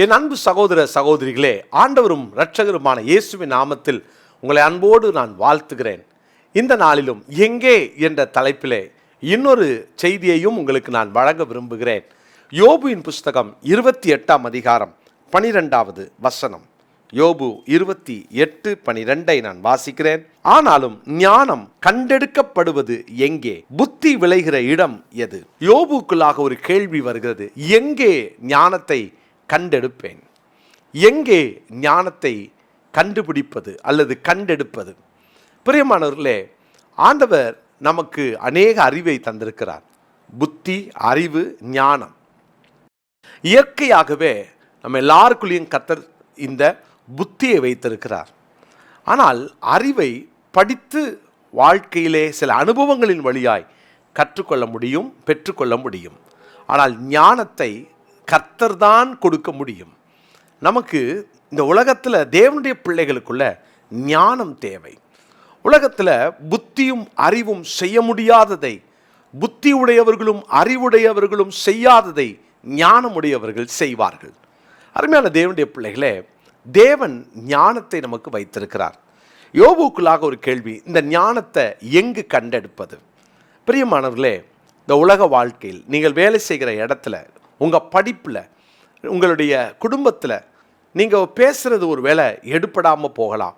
என் அன்பு சகோதர சகோதரிகளே, ஆண்டவரும் இரட்சகருமான இயேசுவின் நாமத்தில் உங்களை அன்போடு நான் வாழ்த்துகிறேன். இந்த நாளிலும் எங்கே என்ற தலைப்பிலே இன்னொரு செய்தியையும் உங்களுக்கு நான் வழங்க விரும்புகிறேன். யோபுவின் புஸ்தகம் 28ஆம் அதிகாரம் 12வது வசனம். யோபு 28:12 நான் வாசிக்கிறேன். ஆனாலும் ஞானம் கண்டெடுக்கப்படுவது எங்கே? புத்தி விளைகிற இடம் எது? யோபுக்குள்ளாக ஒரு கேள்வி வருகிறது. எங்கே ஞானத்தை கண்டெடுப்பேன்? எங்கே ஞானத்தை கண்டுபிடிப்பது அல்லது கண்டெடுப்பது? பிரியமானவர்களே, ஆண்டவர் நமக்கு அநேக அறிவை தந்திருக்கிறார். புத்தி, அறிவு, ஞானம். இயற்கையாகவே நம்ம எல்லாருக்குள்ளேயும் கர்த்தர் இந்த புத்தியை வைத்திருக்கிறார். ஆனால் அறிவை படித்து வாழ்க்கையிலே சில அனுபவங்களின் வழியாய் கற்றுக்கொள்ள முடியும், பெற்றுக்கொள்ள முடியும். ஆனால் ஞானத்தை கர்த்தர் தான் கொடுக்க முடியும். நமக்கு இந்த உலகத்தில் தேவனுடைய பிள்ளைகளுக்குள்ள ஞானம் தேவை. உலகத்தில் புத்தியும் அறிவும் செய்ய முடியாததை, புத்தி உடையவர்களும் அறிவுடையவர்களும் செய்யாததை ஞானமுடையவர்கள் செய்வார்கள். அருமையான தேவனுடைய பிள்ளைகளே, தேவன் ஞானத்தை நமக்கு வைத்திருக்கிறார். யோபுக்குள்ளாக ஒரு கேள்வி, இந்த ஞானத்தை எங்கு கண்டெடுப்பது? பிரியமானவர்களே, இந்த உலக வாழ்க்கையில் நீங்கள் வேலை செய்கிற இடத்துல, உங்கள் படிப்பில், உங்களுடைய குடும்பத்தில் நீங்கள் பேசுகிறது ஒரு வேளை எடுப்படாமல் போகலாம்.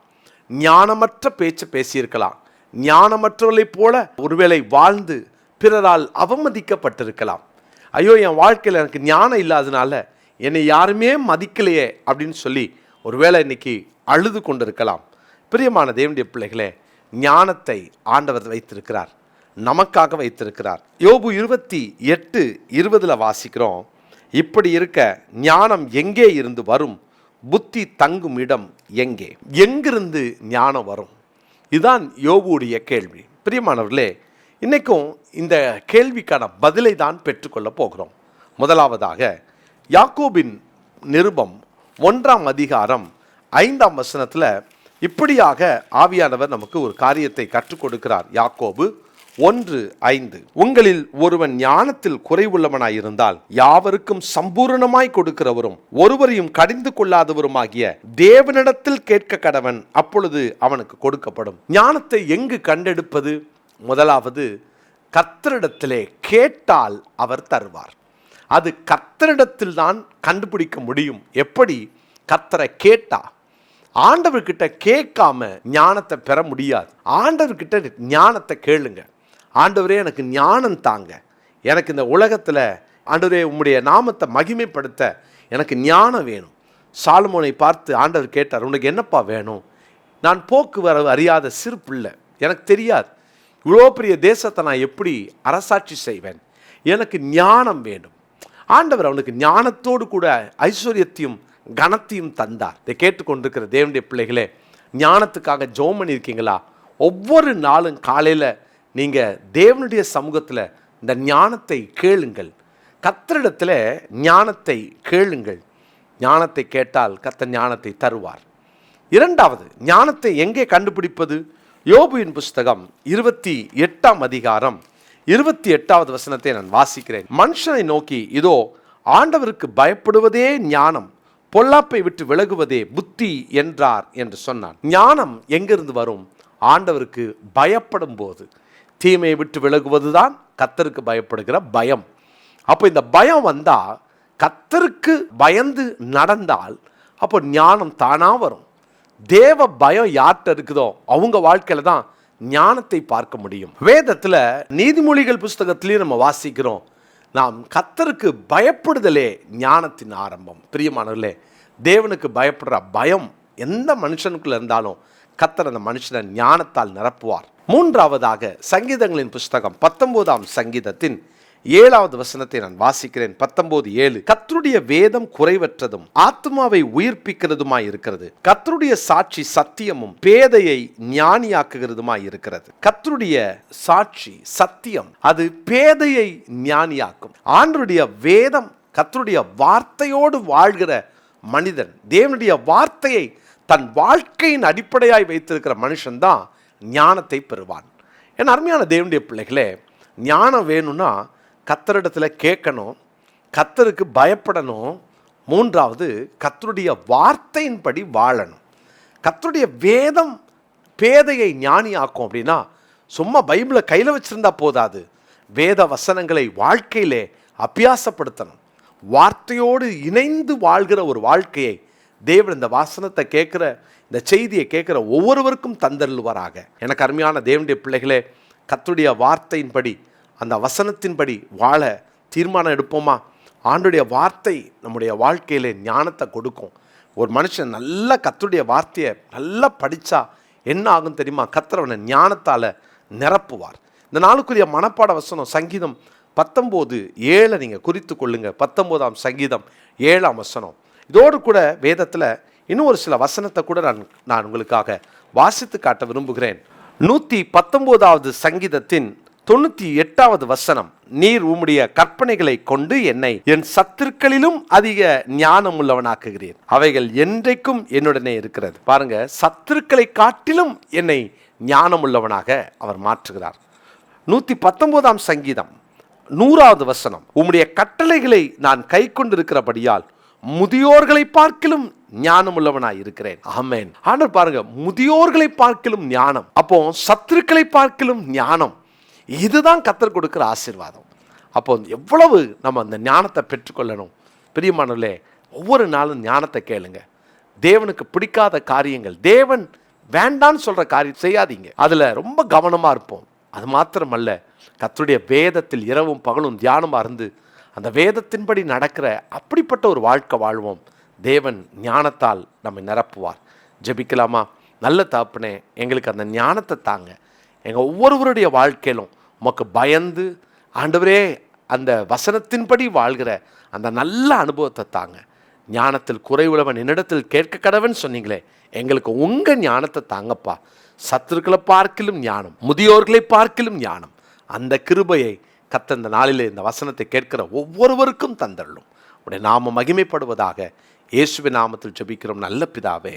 ஞானமற்ற பேச்சு பேசியிருக்கலாம். ஞானமற்றவர்களைப் போல ஒருவேளை வாழ்ந்து பிறரால் அவமதிக்கப்பட்டிருக்கலாம். ஐயோ, என் வாழ்க்கையில் எனக்கு ஞானம் இல்லாதனால என்னை யாருமே மதிக்கலையே அப்படின்னு சொல்லி ஒருவேளை இன்னைக்கு அழுது கொண்டிருக்கலாம். பிரியமான தேவனுடைய பிள்ளைகளே, ஞானத்தை ஆண்டவர் வைத்திருக்கிறார், நமக்காக வைத்திருக்கிறார். யோபு 28:20 வாசிக்கிறோம். இப்படி இருக்க ஞானம் எங்கே இருந்து வரும்? புத்தி தங்கும் இடம் எங்கே? எங்கிருந்து ஞானம் வரும்? இதுதான் யோபுடைய கேள்வி. பிரியமானவர்களே, இன்னைக்கும் இந்த கேள்விக்கான பதிலை தான் பெற்றுக்கொள்ள போகிறோம். முதலாவதாக யாக்கோபின் நிருபம் 1ஆம் அதிகாரம் 5ஆம் வசனத்தில் இப்படியாக ஆவியானவர் நமக்கு ஒரு காரியத்தை கற்றுக் கொடுக்கிறார். யாக்கோபு 1:5, உங்களில் ஒருவன் ஞானத்தில் குறைவுள்ளவனாயிருந்தால் யாவருக்கும் சம்பூர்ணமாய் கொடுக்கிறவரும் ஒருவரையும் கடிந்து கொள்ளாதவருமாகிய தேவனிடத்தில் கேட்க கடவன், அப்பொழுது அவனுக்கு கொடுக்கப்படும். ஞானத்தை எங்கு கண்டெடுப்பது? முதலாவது, கர்த்தரிடத்திலே கேட்டால் அவர் தருவார். அது கர்த்தரிடத்தில் தான் கண்டுபிடிக்க முடியும். எப்படி? கர்த்தரை கேட்டா. ஆண்டவர்கிட்ட கேட்காம ஞானத்தை பெற முடியாது. ஆண்டவர்கிட்ட ஞானத்தை கேளுங்க. ஆண்டவரே, எனக்கு ஞானம் தாங்க, எனக்கு இந்த உலகத்தில் ஆண்டவரே உம்முடைய நாமத்தை மகிமைப்படுத்த எனக்கு ஞானம் வேணும். சாலமோனை பார்த்து ஆண்டவர் கேட்டார், உனக்கு என்னப்பா வேணும்? நான் போக்குவரவு அறியாத சிறு பிள்ளை, எனக்கு தெரியாது, இவ்வளோ பெரிய தேசத்தை நான் எப்படி அரசாட்சி செய்வேன், எனக்கு ஞானம் வேண்டும். ஆண்டவர் அவனுக்கு ஞானத்தோடு கூட ஐஸ்வர்யத்தையும் கனத்தையும் தந்தார். இதை கேட்டுக்கொண்டிருக்கிற தேவனுடைய பிள்ளைகளே, ஞானத்துக்காக ஜெபம் பண்ணியிருக்கீங்களா? ஒவ்வொரு நாளும் காலையில் நீங்கள் தேவனுடைய சமூகத்தில் இந்த ஞானத்தை கேளுங்கள். கர்த்தரிடத்தில் ஞானத்தை கேளுங்கள். ஞானத்தை கேட்டால் கர்த்தர் ஞானத்தை தருவார். இரண்டாவது, ஞானத்தை எங்கே கண்டுபிடிப்பது? யோபுவின் புஸ்தகம் 28ஆம் அதிகாரம் 28வது வசனத்தை நான் வாசிக்கிறேன். மனுஷனை நோக்கி, இதோ ஆண்டவருக்கு பயப்படுவதே ஞானம், பொல்லாப்பை விட்டு விலகுவதே புத்தி என்றார் என்று சொன்னான். ஞானம் எங்கிருந்து வரும்? ஆண்டவருக்கு பயப்படும் போது. தீமையை விட்டு விலகுவதுதான் கர்த்தருக்கு பயப்படுகிற பயம். அப்போ இந்த பயம் வந்தால், கர்த்தருக்கு பயந்து நடந்தால், அப்போ ஞானம் தானா வரும். தேவ பயம் யார்கிட்ட இருக்குதோ அவங்க வாழ்க்கையில் தான் ஞானத்தை பார்க்க முடியும். வேதத்தில் நீதிமொழிகள் புஸ்தகத்திலையும் நம்ம வாசிக்கிறோம், நாம் கர்த்தருக்கு பயப்படுதலே ஞானத்தின் ஆரம்பம். பிரியமானவர்களே, தேவனுக்கு பயப்படுற பயம் எந்த மனுஷனுக்குள்ள இருந்தாலும் கர்த்தர் அந்த மனுஷனை ஞானத்தால் நிரப்புவார். மூன்றாவதாக சங்கீதங்களின் புஸ்தகம் 19ஆம் சங்கீதத்தின் 7வது வசனத்தை நான் வாசிக்கிறேன். 19:7, கர்த்தருடைய வேதம் குறைவற்றதும் ஆத்மாவை உயிர்ப்பிக்கிறதுமாய் இருக்கிறது, கர்த்தருடைய சாட்சி சத்தியமும் பேதையை ஞானியாக்குகிறதுமாய் இருக்கிறது. கர்த்தருடைய சாட்சி சத்தியம், அது பேதையை ஞானியாக்கும். ஆண்டவருடைய வேதம், கர்த்தருடைய வார்த்தையோடு வாழ்கிற மனிதன், தேவனுடைய வார்த்தையை தன் வாழ்க்கையின் அடிப்படையாய் வைத்திருக்கிற மனுஷன்தான் ஞானத்தை பெறுவான். என் அருமையான தேவனுடைய பிள்ளைகளே, ஞானம் வேணும்னா கர்த்தரிடத்தில் கேட்கணும், கர்த்தருக்கு பயப்படணும், மூன்றாவது, கர்த்தருடைய வார்த்தையின்படி வாழணும். கர்த்தருடைய வேதம் பேதையை ஞானியாக்கும் அப்படின்னா சும்மா பைபிளை கையில் வச்சிருந்தா போதாது. வேத வசனங்களை வாழ்க்கையிலே அபியாசப்படுத்தணும். வார்த்தையோடு இணைந்து வாழ்கிற ஒரு வாழ்க்கையை தேவன் இந்த வாசனத்தை கேட்குற, இந்த செய்தியை கேட்குற ஒவ்வொருவருக்கும் தந்தருள்வாராக. எனக்கு அருமையான தேவனுடைய பிள்ளைகளே, கர்த்தருடைய வார்த்தையின்படி, அந்த வசனத்தின்படி வாழ தீர்மானம் எடுப்போமா? ஆண்டுடைய வார்த்தை நம்முடைய வாழ்க்கையிலே ஞானத்தை கொடுக்கும். ஒரு மனுஷன் நல்லா கர்த்தருடைய வார்த்தையை நல்லா படித்தா என்ன ஆகும் தெரியுமா? கர்த்தர் அவனை ஞானத்தால் நிரப்புவார். இந்த நாளுக்குரிய மனப்பாட வசனம் சங்கீதம் 19:7 நீங்கள் குறித்து கொள்ளுங்க. 19ஆம் சங்கீதம் 7ஆம் வசனம். இதோடு கூட வேதத்தில் இன்னும் ஒரு சில வசனத்தை கூட நான் உங்களுக்காக வாசித்து காட்ட விரும்புகிறேன். 119வது சங்கீதத்தின் 98வது வசனம். நீர் உம்முடைய கற்பனைகளை கொண்டு என்னை என் சத்துருக்களிலும் அதிக ஞானம் உள்ளவனாக்குகிறீர், அவைகள் என்றைக்கும் என்னுடனே இருக்கிறது. பாருங்க, சத்துருக்களை காட்டிலும் என்னை ஞானம் உள்ளவனாக அவர் மாற்றுகிறார். 119ஆம் சங்கீதம் 100வது வசனம். உம்முடைய கட்டளைகளை நான் கை கொண்டிருக்கிறபடியால் முதியோர்களை பார்க்கிலும் ஞானம் உள்ளவனாய் இருக்கிறேன். ஆமென். ஆண்டவர் பாருங்க, முதியோர்களை பார்க்கிலும் ஞானம், அப்போ சத்துருக்களை பார்க்கிலும் ஞானம். இதுதான் கர்த்தர் கொடுக்கிற ஆசீர்வாதம். அப்போ எவ்வளவு நம்ம அந்த ஞானத்தை பெற்றுக்கொள்ளணும். பிரியமானவர்களே, ஒவ்வொரு நாளும் ஞானத்தை கேளுங்க. தேவனுக்கு பிடிக்காத காரியங்கள், தேவன் வேண்டான்னு சொல்ற காரியம் செய்யாதீங்க. அதுல ரொம்ப கவனமா இருப்போம். அது மாத்திரமல்ல, கர்த்தருடைய வேதத்தில் இரவும் பகலும் தியானமா இருந்து அந்த வேதத்தின்படி நடக்கிற அப்படிப்பட்ட ஒரு வாழ்க்கை வாழ்வோம். தேவன் ஞானத்தால் நம்மை நிரப்புவார். ஜெபிக்கலாமா? நல்ல தகப்பனே, எங்களுக்கு அந்த ஞானத்தை தாங்க. எங்கள் ஒவ்வொருவருடைய வாழ்க்கையிலும் உமக்கு பயந்து ஆண்டவரே அந்த வசனத்தின்படி வாழ்கிற அந்த நல்ல அனுபவத்தை தாங்க. ஞானத்தில் குறைவுள்ளவன் என்னிடத்தில் கேட்க கடவன் சொன்னீங்களே, எங்களுக்கு உங்கள் ஞானத்தை தாங்கப்பா. சத்துருக்களை பார்க்கிலும் ஞானம், முதியோர்களை பார்க்கிலும் ஞானம். அந்த கிருபையை கர்த்தர் இந்த நாளிலே இந்த வசனத்தை கேட்கிற ஒவ்வொருவருக்கும் தந்தருளும். உடைய நாமம் மகிமைப்படுவதாக. இயேசுவின் நாமத்தில் ஜெபிக்கிறோம் நல்ல பிதாவே,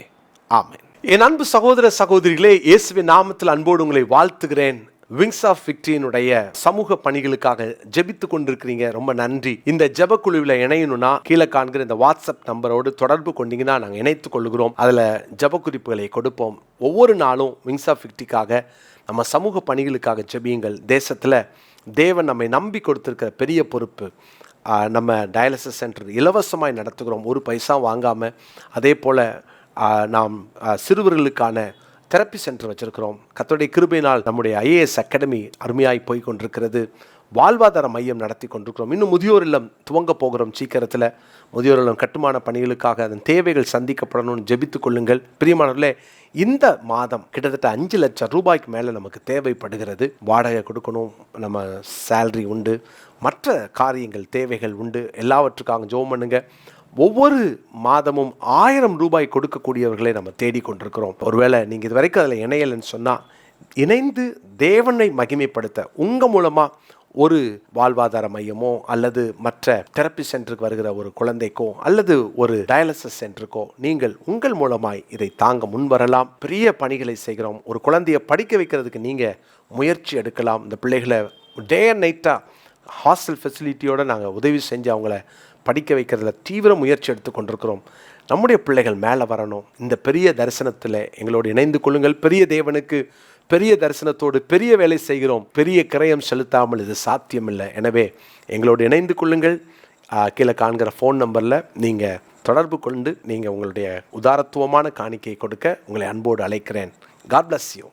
ஆமென். என் அன்பு சகோதர சகோதரிகளே, இயேசுவின் நாமத்தில் அன்போடு உங்களை வாழ்த்துகிறேன். விங்ஸ் ஆஃப் விக்டரியினுடைய சமூக பணிகளுக்காக ஜெபித்து கொண்டிருக்கிறீங்க, ரொம்ப நன்றி. இந்த ஜெப குழுவில் இணையணும்னா கீழே காண்கிற இந்த வாட்ஸ்அப் நம்பரோடு தொடர்பு கொண்டீங்கன்னா நாங்கள் இணைத்துக் கொள்கிறோம். அதில் ஜெப குறிப்புகளை கொடுப்போம். ஒவ்வொரு நாளும் விங்ஸ் ஆஃப் விக்டரிக்காக நம்ம சமூக பணிகளுக்காக ஜெபியுங்கள். தேசத்தில் தேவன் நம்மை நம்பி கொடுத்திருக்கிற பெரிய பொறுப்பு. நம்ம டயாலிசிஸ் சென்டர் இலவசமாய் நடத்துகிறோம், ஒரு பைசா வாங்காமல். அதே போல் நாம் சிறுவர்களுக்கான தெரப்பி சென்டர் வச்சுருக்கிறோம். கர்த்தருடைய கிருபையினால் நம்முடைய IAS அகாடமி அருமையாய் போய் கொண்டிருக்கிறது. வாழ்வாதார மையம் நடத்தி கொண்டிருக்கிறோம். இன்னும் முதியோர் இல்லம் துவங்க போகிறோம் சீக்கிரத்தில். முதியோர் இல்லம் கட்டுமான பணிகளுக்காக அதன் தேவைகள் சந்திக்கப்படணும்னு ஜெபித்து கொள்ளுங்கள். பிரியமானவர்களே, இந்த மாதம் கிட்டத்தட்ட 5 லட்சம் ரூபாய்க்கு மேலே நமக்கு தேவைப்படுகிறது. வாடகை கொடுக்கணும், நம்ம சேல்ரி உண்டு, மற்ற காரியங்கள் தேவைகள் உண்டு. எல்லாவற்றுக்காக ஜெபம் பண்ணுங்க. ஒவ்வொரு மாதமும் 1000 ரூபாய் கொடுக்கக்கூடியவர்களை நம்ம தேடிக்கொண்டிருக்கிறோம். ஒருவேளை நீங்கள் இது வரைக்கும் அதில் இணையலைன்னு சொன்னால், இணைந்து தேவனை மகிமைப்படுத்த உங்கள் மூலமாக ஒரு வாழ்வாதார மையமோ அல்லது மற்ற தெரப்பி சென்டருக்கு வருகிற ஒரு குழந்தைக்கோ அல்லது ஒரு டயாலிசிஸ் சென்டருக்கோ நீங்கள் உங்கள் மூலமாய் இதை தாங்க முன்வரலாம். பெரிய பணிகளை செய்கிறோம். ஒரு குழந்தையை படிக்க வைக்கிறதுக்கு நீங்கள் முயற்சி எடுக்கலாம். இந்த பிள்ளைகளை டே அண்ட் நைட்டாக ஹாஸ்டல் ஃபெசிலிட்டியோடு நாங்கள் உதவி செஞ்சு அவங்கள படிக்க வைக்கிறதுல தீவிர முயற்சி எடுத்து கொண்டிருக்கிறோம். நம்முடைய பிள்ளைகள் மேலே வரணும். இந்த பெரிய தரிசனத்தில் எங்களோடு இணைந்து கொள்ளுங்கள். பெரிய தேவனுக்கு பெரிய தரிசனத்தோடு பெரிய வேலை செய்கிறோம். பெரிய கிரயம் செலுத்தாமல் இது சாத்தியமில்லை. எனவே எங்களோடு இணைந்து கொள்ளுங்கள். கீழே காண்கிற ஃபோன் நம்பரில் நீங்கள் தொடர்பு கொண்டு நீங்கள் உங்களுடைய உதாரத்துவமான காணிக்கையை கொடுக்க உங்களை அன்போடு அழைக்கிறேன். God bless you.